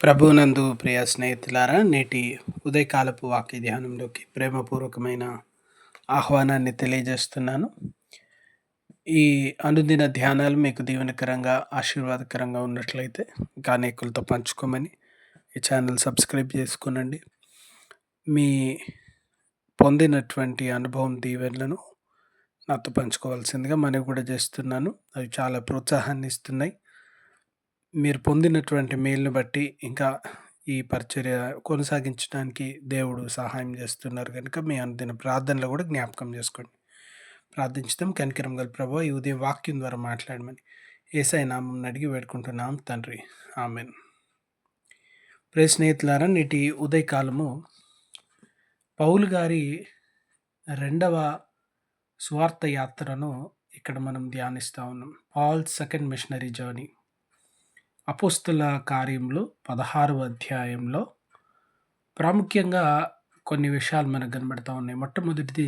ప్రభువునందు ప్రియ స్నేహితులారా, నేటి ఉదయకాలపు వాక్య ధ్యానంలోకి ప్రేమపూర్వకమైన ఆహ్వానాన్ని తెలియజేస్తున్నాను. ఈ అనుదిన ధ్యానాలు మీకు దీవెనకరంగా, ఆశీర్వాదకరంగా ఉన్నట్లయితే ఇంకా అనేకులతో పంచుకోమని ఈ ఛానల్ సబ్స్క్రైబ్ చేసుకునండి. మీ పొందినటువంటి అనుభవం దీవెనలను నాతో పంచుకోవాల్సిందిగా మనవి కూడా చేస్తున్నాను. అవి చాలా ప్రోత్సాహాన్ని ఇస్తున్నాయి. మీరు పొందినటువంటి మేలుని బట్టి ఇంకా ఈ పరిచర్య కొనసాగించడానికి దేవుడు సహాయం చేస్తున్నారు కనుక మీ అనుదిన ప్రార్థనలో కూడా జ్ఞాపకం చేసుకోండి. ప్రార్థించుదాం. కనికరం గల ప్రభువా, ఈ ఉదయం వాక్యం ద్వారా మాట్లాడమని యేసయ్య నామమున అడిగి వేడుకుంటున్నాం తండ్రి, ఆమేన్. ప్రియ స్నేహితులారా, నేటి ఉదయకాలము పౌలు గారి రెండవ స్వార్థ యాత్రను ఇక్కడ మనం ధ్యానిస్తూ ఉన్నాం. Paul's second missionary journey. అపోస్తుల కార్యములు 16వ అధ్యాయంలో ప్రాముఖ్యంగా కొన్ని విషయాలు మనకు కనబడతా ఉన్నాయి. మొట్టమొదటిది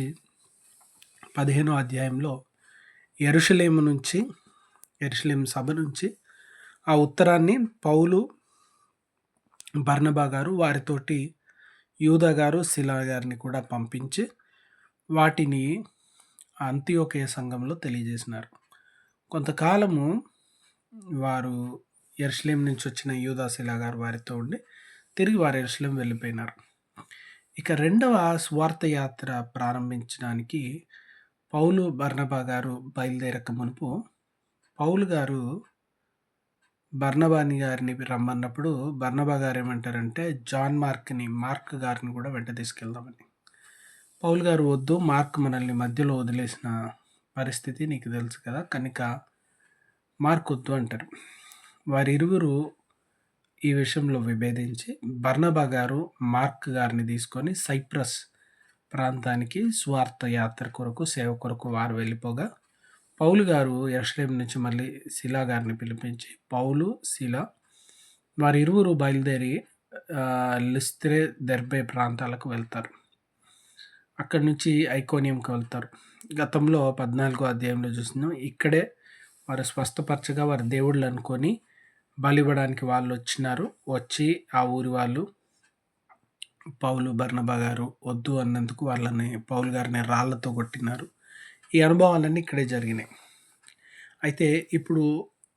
15వ అధ్యాయంలో యెరూషలేము సభ నుంచి ఆ ఉత్తరాన్ని పౌలు, బర్నబా గారు వారితోటి యూదా గారు, సిలా గారిని కూడా పంపించి వాటిని అంతియోకయ సంఘంలో తెలియజేసినారు. కొంతకాలము వారు యెరూషలేము నుంచి వచ్చిన యూదా, సిలా గారు వారితో ఉండి తిరిగి వారు యెరూషలేము వెళ్ళిపోయినారు. ఇక రెండవ స్వార్థ యాత్ర ప్రారంభించడానికి పౌలు, బర్నబా గారు బయలుదేరక మునుపు పౌలు గారు బర్నబాని గారిని రమ్మన్నప్పుడు బర్నబా గారు ఏమంటారంటే మార్క్ గారిని కూడా వెంట తీసుకెళ్దామని. పౌలు గారు వద్దు, మార్క్ మనల్ని మధ్యలో వదిలేసిన పరిస్థితి నీకు తెలుసు కదా, కనుక మార్క్ వద్దు అంటారు. వారిరువురు ఈ విషయంలో విభేదించి బర్నబా గారు మార్క్ గారిని తీసుకొని సైప్రస్ ప్రాంతానికి స్వార్థ యాత్ర కొరకు, సేవ కొరకు వారు వెళ్ళిపోగా పౌలు గారు యెరూషలేము నుంచి మళ్ళీ సిలా గారిని పిలిపించి పౌలు, సిలా వారిరువురు బయలుదేరి లిస్త్రే, దెర్బే ప్రాంతాలకు వెళ్తారు. అక్కడి నుంచి ఐకోనియంకి వెళ్తారు. గతంలో 14వ అధ్యాయంలో చూసినాం. ఇక్కడే వారు స్వస్థపరచగా వారు దేవుళ్ళు అనుకొని బలివ్వడానికి వాళ్ళు వచ్చినారు. వచ్చి ఆ ఊరి వాళ్ళు పౌలు, బర్నబా గారు వద్దు అన్నందుకు వాళ్ళని, పౌలు గారిని రాళ్లతో కొట్టినారు. ఈ అనుభవాలన్నీ ఇక్కడే జరిగినాయి. అయితే ఇప్పుడు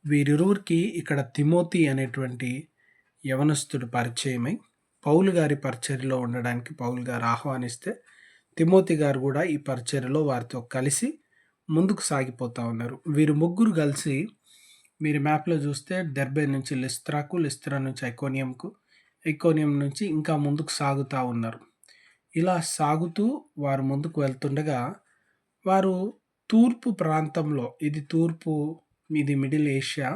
వీరిరువురికి ఇక్కడ తిమోతి అనేటువంటి యవనస్తుడు పరిచయమై పౌలు గారి పరిచర్యలో ఉండడానికి పౌలు గారు ఆహ్వానిస్తే తిమోతి గారు కూడా ఈ పరిచర్యలో వారితో కలిసి ముందుకు సాగిపోతూ ఉన్నారు. వీరు ముగ్గురు కలిసి మీరు మ్యాప్లో చూస్తే దెర్బే నుంచి లిస్త్రాకు, లిస్త్రా నుంచి ఐకోనియంకు, ఐకోనియం నుంచి ఇంకా ముందుకు సాగుతూ ఉన్నారు. ఇలా సాగుతూ వారు ముందుకు వెళ్తుండగా వారు తూర్పు ప్రాంతంలో, ఇది మిడిల్ ఏషియా.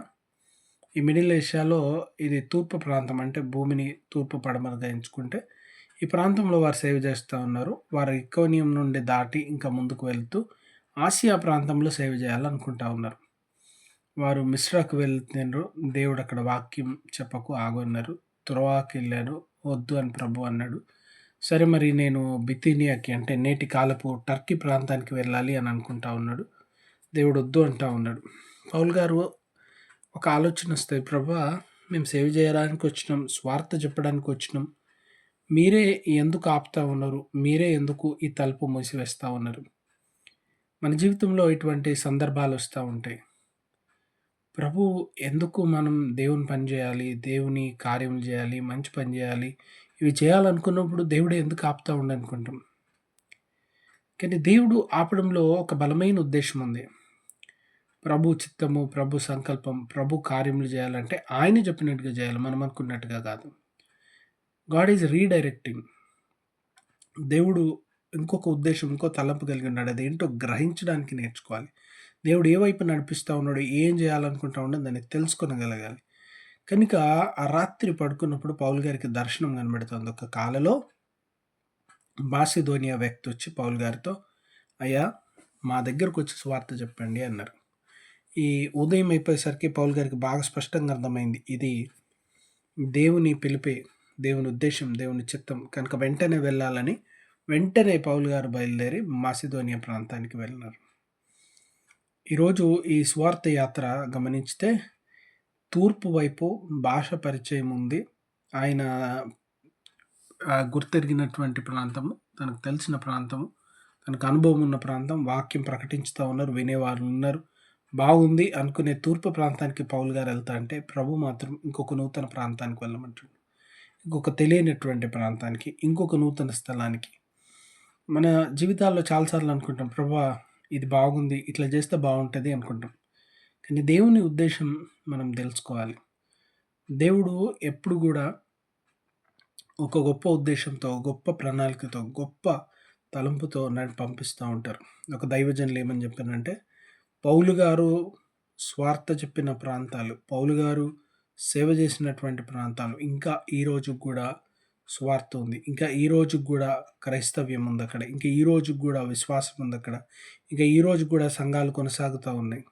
ఈ మిడిల్ ఏషియాలో ఇది తూర్పు ప్రాంతం, అంటే భూమిని తూర్పు పడమరగా ఎంచుకుంటే ఈ ప్రాంతంలో వారు సేవ చేస్తూ ఉన్నారు. వారు ఐకోనియం నుండి దాటి ఇంకా ముందుకు వెళ్తూ ఆసియా ప్రాంతంలో సేవ చేయాలనుకుంటా ఉన్నారు. వారు మిస్రాకు వెళ్తున్నారు. దేవుడు అక్కడ వాక్యం చెప్పకు ఆగొన్నారు. త్రోవాకి వెళ్ళారు. వద్దు అని ప్రభు అన్నాడు. సరే, మరి నేను బితీనియాకి, అంటే నేటి కాలపు టర్కీ ప్రాంతానికి వెళ్ళాలి అని అనుకుంటా ఉన్నాడు. దేవుడు వద్దు అంటా ఉన్నాడు. పౌలు గారు ఒక ఆలోచన వస్తుంది, ప్రభువా మేము సేవ చేయడానికి వచ్చినాం, స్వార్థ చెప్పడానికి వచ్చినాం, మీరే ఎందుకు ఆపుతా ఉన్నారు? మీరే ఎందుకు ఈ తలుపు మూసివేస్తూ ఉన్నారు? మన జీవితంలో ఇటువంటి సందర్భాలు వస్తూ ఉంటాయి. ప్రభు ఎందుకు మనం దేవుని పని చేయాలి, దేవుని కార్యములు చేయాలి, మంచి పని చేయాలి, ఇవి చేయాలనుకున్నప్పుడు దేవుడే ఎందుకు ఆపుతూ ఉండనుకుంటాం. కానీ దేవుడు ఆపడంలో ఒక బలమైన ఉద్దేశం ఉంది. ప్రభు చిత్తము, ప్రభు సంకల్పం, ప్రభు కార్యములు చేయాలంటే ఆయన చెప్పినట్టుగా చేయాలి, మనం అనుకున్నట్టుగా కాదు. God is redirecting. దేవుడు ఇంకొక ఉద్దేశం, ఇంకో తలంపు కలిగి ఉన్నాడు. అదేంటో గ్రహించడానికి నేర్చుకోవాలి. దేవుడు ఏ వైపు నడిపిస్తూ ఉన్నాడు, ఏం చేయాలనుకుంటా ఉన్నాడు, దాన్ని తెలుసుకొనగలగాలి. కనుక ఆ రాత్రి పడుకున్నప్పుడు పౌలు గారికి దర్శనం కనబడుతుంది. ఒక కాలలో మాసిదోనియా వ్యక్తి వచ్చి పౌలు గారితో, అయ్యా మా దగ్గరకు వచ్చి స్వార్థ చెప్పండి అన్నారు. ఈ ఉదయం అయిపోయేసరికి పౌలు గారికి బాగా స్పష్టంగా అర్థమైంది, ఇది దేవుని పిలిపే, దేవుని ఉద్దేశం, దేవుని చిత్తం. కనుక వెంటనే వెళ్ళాలని వెంటనే పౌలు గారు బయలుదేరి మాసిదోనియా ప్రాంతానికి వెళ్ళినారు. ఈరోజు ఈ స్వార్థ యాత్ర గమనించితే తూర్పు వైపు భాష పరిచయం ఉంది, ఆయన గుర్తెరిగినటువంటి ప్రాంతము, తనకు తెలిసిన ప్రాంతము, తనకు అనుభవం ఉన్న ప్రాంతం, వాక్యం ప్రకటించుతా ఉన్నారు, వినేవాళ్ళు ఉన్నారు. బాగుంది అనుకునే తూర్పు ప్రాంతానికి పౌలు గారు వెళ్తా అంటే, ప్రభు మాత్రం ఇంకొక నూతన ప్రాంతానికి వెళ్ళమంటుండు. ఇంకొక తెలియనటువంటి ప్రాంతానికి, ఇంకొక నూతన స్థలానికి. మన జీవితాల్లో చాలాసార్లు అనుకుంటాం, ప్రభువా ఇది బాగుంది, ఇట్లా చేస్తే బాగుంటది అనుకుంటాం. కానీ దేవుని ఉద్దేశం మనం తెలుసుకోవాలి. దేవుడు ఎప్పుడు గూడా ఒక గొప్ప ఉద్దేశంతో, గొప్ప ప్రణాళికతో, గొప్ప తలంపుతో నన్ను పంపిస్తా ఉంటారు. ఒక దైవజనులు ఏమని చెప్పారంటే, పౌలు గారు స్వార్థ చెప్పిన ప్రాంతాలు, పౌలు గారు సేవ చేసినటువంటి ప్రాంతాలు, ఇంకా ఈ రోజుకి గూడా స్వార్థ ఉంది. ఇంకా ఈ రోజుకి గూడా క్రైస్తవ్యం ఉందక్కడ. ఇంకా ఈ రోజుకి గూడా విశ్వాసం ఉందక్కడ. ఇంకా ఈ రోజుకి గూడా సంఘాలు కొనసాగుతా ఉన్నాయి.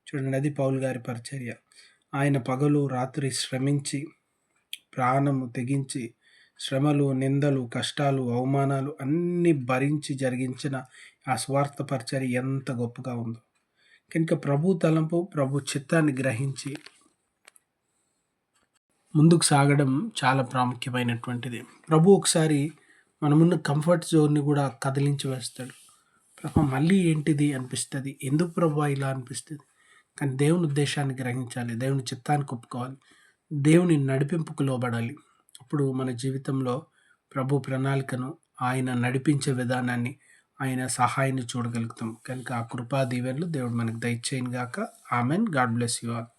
చూడండి, అది పౌలు గారి పరిచర్య. ఆయన పగలు, రాత్రి శ్రమించి, ప్రాణము తెగించి, శ్రమలు, నిందలు, కష్టాలు, అవమానాలు అన్నీ భరించి జరిగించిన ఆ స్వార్థ పరిచర్య ఎంత గొప్పగా ఉందో. కనుక ప్రభు తలంపు, ప్రభు చిత్తాన్ని గ్రహించి ముందుకు సాగడం చాలా ప్రాముఖ్యమైనటువంటిది. ప్రభు ఒకసారి మనమున్న కంఫర్ట్ జోన్‌ని గూడా కదిలించి వేస్తాడు. ప్రభు మళ్ళీ ఏంటిది అనిపిస్తది. ఎందుకు ప్రభువా ఇలా అనిపిస్తది? కానీ దేవుని ఉద్దేశాన్ని గ్రహించాలి. దేవుని చిత్తానికి ఒప్పుకోవాలి. దేవుని నడిపింపుకు లోబడాలి. అప్పుడు మన జీవితంలో ప్రభు ప్రణాళికను, ఆయన నడిపించే విధానాన్ని, ఆయన సహాయాన్ని చూడగలుగుతాం. కనుక ఆ కృపా దీవెనలు దేవుడు మనకు దయచేయును గాక. Amen. God bless you all.